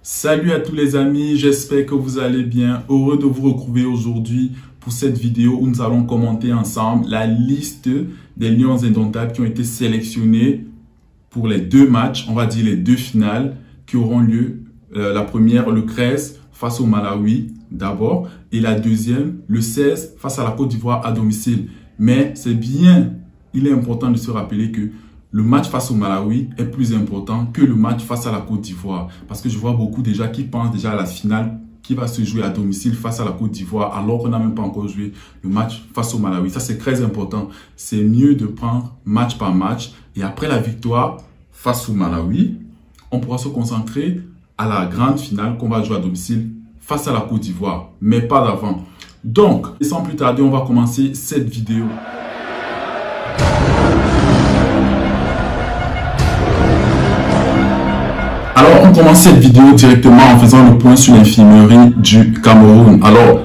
Salut à tous les amis, j'espère que vous allez bien. Heureux de vous retrouver aujourd'hui pour cette vidéo où nous allons commenter ensemble la liste des Lions indomptables qui ont été sélectionnés pour les deux matchs, on va dire les deux finales qui auront lieu. La première le 13 face au Malawi d'abord et la deuxième le 16 face à la Côte d'Ivoire à domicile. Mais il est important de se rappeler que le match face au Malawi est plus important que le match face à la Côte d'Ivoire. Parce que je vois beaucoup déjà qui pensent déjà à la finale qui va se jouer à domicile face à la Côte d'Ivoire alors qu'on n'a même pas encore joué le match face au Malawi. Ça, c'est très important. C'est mieux de prendre match par match. Et après la victoire face au Malawi, on pourra se concentrer à la grande finale qu'on va jouer à domicile face à la Côte d'Ivoire. Mais pas d'avant. Donc, sans plus tarder, on va commencer cette vidéo. Alors, on commence cette vidéo directement en faisant le point sur l'infirmerie du Cameroun. Alors,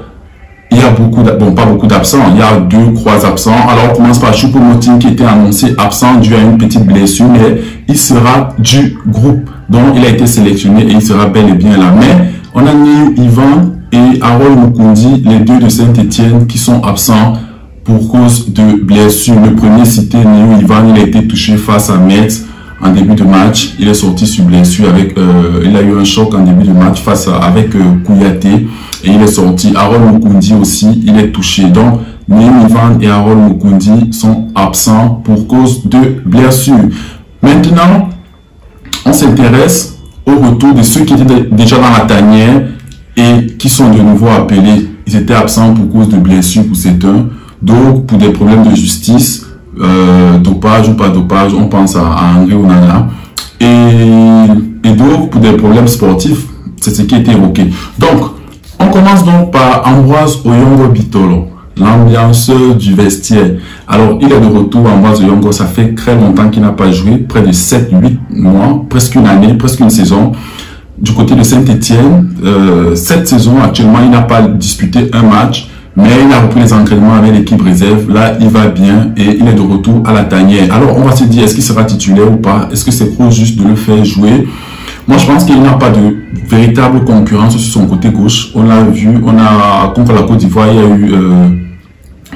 il y a pas beaucoup d'absents, il y a 2-3 absents. Alors, on commence par Choupo-Moting qui était annoncé absent dû à une petite blessure, mais il sera du groupe. Donc, il a été sélectionné et il sera bel et bien là. Mais, on a Niou Ivan et Harold Mukundi, les deux de Saint-Etienne, qui sont absents pour cause de blessure. Le premier cité, Niou Ivan, il a été touché face à Metz. En début de match, il est sorti sur blessure il a eu un choc en début de match avec Kouyaté et il est sorti. Harold Mukundi aussi, il est touché. Donc, Niou Ivan et Harold Mukundi sont absents pour cause de blessure. Maintenant, on s'intéresse au retour de ceux qui étaient déjà dans la tanière et qui sont de nouveau appelés. Ils étaient absents pour cause de blessure pour certains, donc pour des problèmes de justice. Dopage ou pas dopage, on pense à André Onana et donc pour des problèmes sportifs, c'est ce qui a été évoqué. Donc, on commence donc par Ambroise Oyongo Bitolo, l'ambianceur du vestiaire. Alors, il est de retour, Ambroise Oyongo, ça fait très longtemps qu'il n'a pas joué, près de 7-8 mois, presque une année, presque une saison. Du côté de Saint-Etienne, cette saison, actuellement, il n'a pas disputé un match. Mais il a repris les entraînements avec l'équipe réserve. Là, il va bien et il est de retour à la tanière. Alors, on va se dire, est-ce qu'il sera titulaire ou pas? Est-ce que c'est trop juste de le faire jouer? Moi, je pense qu'il n'a pas de véritable concurrence sur son côté gauche. On l'a vu, contre la Côte d'Ivoire, il y a eu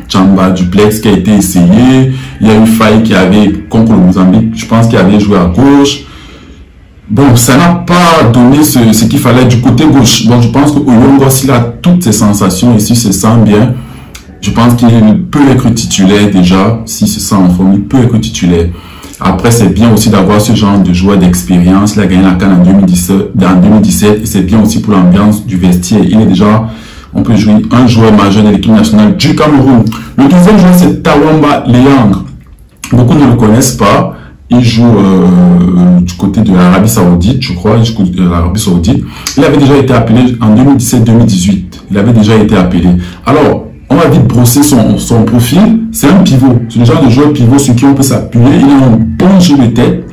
Chamba Duplex qui a été essayé. Il y a eu Faye qui avait, contre le Mozambique, je pense qu'il avait joué à gauche. Bon, ça n'a pas donné ce qu'il fallait du côté gauche. Donc, je pense que Oyongo, s'il a toutes ses sensations et s'il se sent bien, je pense qu'il peut être titulaire déjà. S'il se sent en forme, il peut être titulaire. Après, c'est bien aussi d'avoir ce genre de joueur d'expérience. Il a gagné la CAN en 2017 et c'est bien aussi pour l'ambiance du vestiaire. Il est déjà, on peut jouer un joueur majeur de l'équipe nationale du Cameroun. Le deuxième joueur, c'est Tawamba Liang. Beaucoup ne le connaissent pas. Il joue du côté de l'Arabie Saoudite, je crois, du côté de l'Arabie Saoudite. Il avait déjà été appelé en 2017-2018. Il avait déjà été appelé. Alors, on va vite brosser son profil. C'est un pivot. C'est le genre de joueur pivot sur qui on peut s'appuyer. Il a un bon jeu de tête.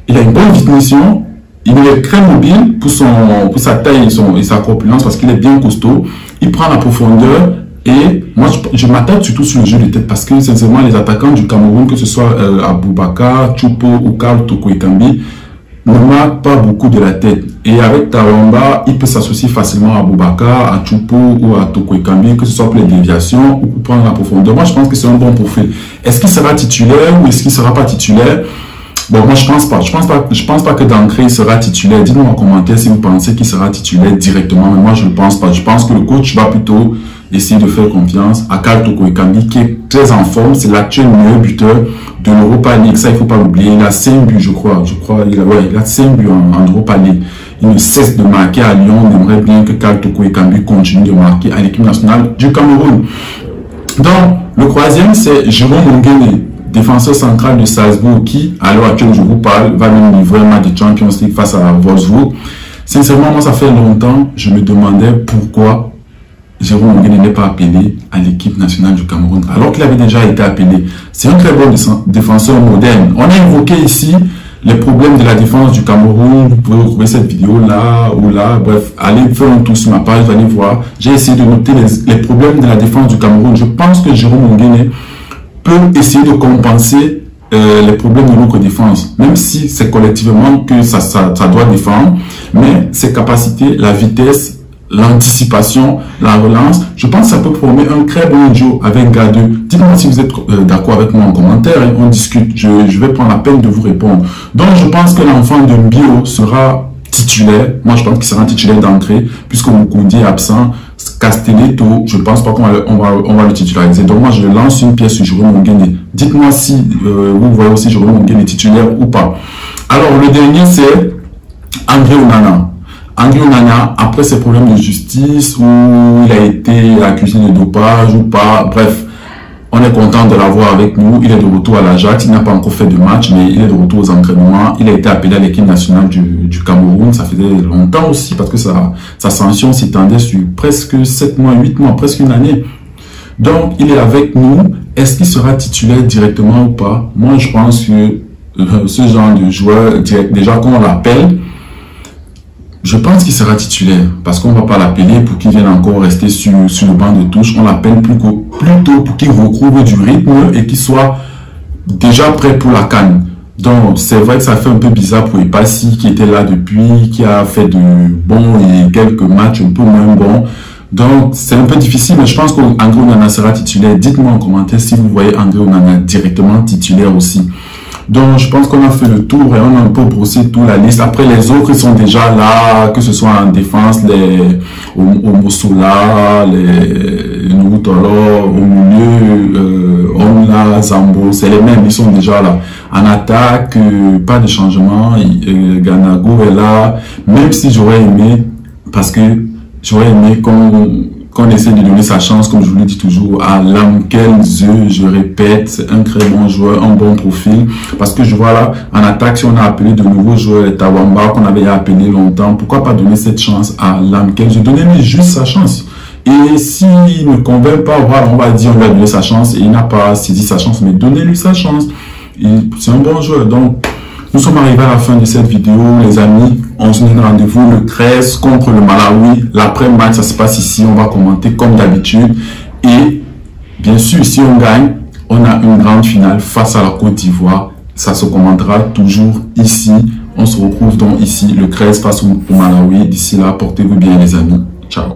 Il a une bonne finition. Il est très mobile pour sa taille et sa corpulence parce qu'il est bien costaud. Il prend la profondeur. Et moi, je m'attaque surtout sur le jeu de tête parce que, sincèrement, les attaquants du Cameroun, que ce soit Aboubakar, Choupo ou Karl Toko Ekambi, ne marquent pas beaucoup de la tête. Et avec Tawamba, il peut s'associer facilement à Aboubakar, à Choupo ou à Toko Ekambi, que ce soit pour les déviations ou pour prendre la profondeur. Moi, je pense que c'est un bon profil. Est-ce qu'il sera titulaire ou est-ce qu'il ne sera pas titulaire? Bon, moi, je pense pas. Je pense pas que d'entrée, il sera titulaire. Dites-moi en commentaire si vous pensez qu'il sera titulaire directement. Mais moi, je ne pense pas. Je pense que le coach va plutôt essayer de faire confiance à Karl Toko Ekambi, qui est très en forme. C'est l'actuel meilleur buteur de l'Europa League. Ça, il ne faut pas l'oublier. Il a 5 buts, je crois. Il a 5 buts en Europa League. Il ne cesse de marquer à Lyon. On aimerait bien que Karl Toko Ekambi continue de marquer à l'équipe nationale du Cameroun. Donc, le troisième, c'est Jérôme Mongene, défenseur central de Salzbourg, qui, à l'heure actuelle, je vous parle, va nous livrer un match de Champions League face à Wolfsburg. Sincèrement, moi, ça fait longtemps, je me demandais pourquoi Jérôme Mongene n'est pas appelé à l'équipe nationale du Cameroun, alors qu'il avait déjà été appelé. C'est un très bon défenseur moderne. On a évoqué ici les problèmes de la défense du Cameroun. Vous pouvez retrouver cette vidéo là ou là. Bref, allez faire un tour sur ma page, vous allez voir. J'ai essayé de noter les problèmes de la défense du Cameroun. Je pense que Jérôme Mongene peut essayer de compenser les problèmes de notre défense, même si c'est collectivement que ça doit défendre, mais ses capacités, la vitesse, l'anticipation, la relance, je pense que ça peut former un très bon duo avec Gade. Dites-moi si vous êtes d'accord avec moi en commentaire et on discute. Je vais prendre la peine de vous répondre. Donc, je pense que l'enfant de Mbio sera titulaire. Moi, je pense qu'il sera titulaire d'entrée puisque Mukundi est absent. Castelletto, je pense pas qu'on va le titulariser. Donc, moi, je lance une pièce sur Jérôme Mongene. Dites-moi si vous voyez aussi Jérôme Mongene titulaire ou pas. Alors, le dernier, c'est André Onana. André Onana, après ses problèmes de justice, où il a été accusé de dopage ou pas, bref, on est content de l'avoir avec nous. Il est de retour à l'Ajax, il n'a pas encore fait de match, mais il est de retour aux entraînements. Il a été appelé à l'équipe nationale du Cameroun, ça faisait longtemps aussi, parce que sa sanction s'étendait sur presque 7 mois, 8 mois, presque une année. Donc, il est avec nous. Est-ce qu'il sera titulaire directement ou pas? Moi, je pense que ce genre de joueur, déjà quand on l'appelle, je pense qu'il sera titulaire parce qu'on ne va pas l'appeler pour qu'il vienne encore rester sur le banc de touche. On l'appelle plutôt pour qu'il retrouve du rythme et qu'il soit déjà prêt pour la CAN. Donc, c'est vrai que ça fait un peu bizarre pour Epassi qui était là depuis, qui a fait de bons et quelques matchs un peu moins bons. Donc, c'est un peu difficile, mais je pense qu'André Onana sera titulaire. Dites-moi en commentaire si vous voyez André Onana directement titulaire aussi. Donc, je pense qu'on a fait le tour et on a un peu brossé toute la liste. Après, les autres, ils sont déjà là, que ce soit en défense, les Omosola, les Noutolo, au milieu, Omla, Zambo, c'est les mêmes, ils sont déjà là. En attaque, pas de changement, Ganago est là, même si j'aurais aimé, parce que j'aurais aimé qu'on essaie de donner sa chance, comme je vous le dis toujours, à Lamkel Zeu, je répète, c'est un très bon joueur, un bon profil, parce que je vois là, en attaque, si on a appelé de nouveaux joueurs, les Tawamba, qu'on avait appelé longtemps, pourquoi pas donner cette chance à Lamkel Zeu, donnez-lui juste sa chance. Et s'il ne convainc pas, voilà, on va dire, on lui a donné sa chance, et il n'a pas saisi sa chance, mais donnez-lui sa chance. C'est un bon joueur, donc... Nous sommes arrivés à la fin de cette vidéo, les amis. On se donne rendez-vous le 13 contre le Malawi. L'après-match, ça se passe ici. On va commenter comme d'habitude. Et bien sûr, si on gagne, on a une grande finale face à la Côte d'Ivoire. Ça se commentera toujours ici. On se retrouve donc ici le 13 face au Malawi. D'ici là, portez-vous bien les amis. Ciao.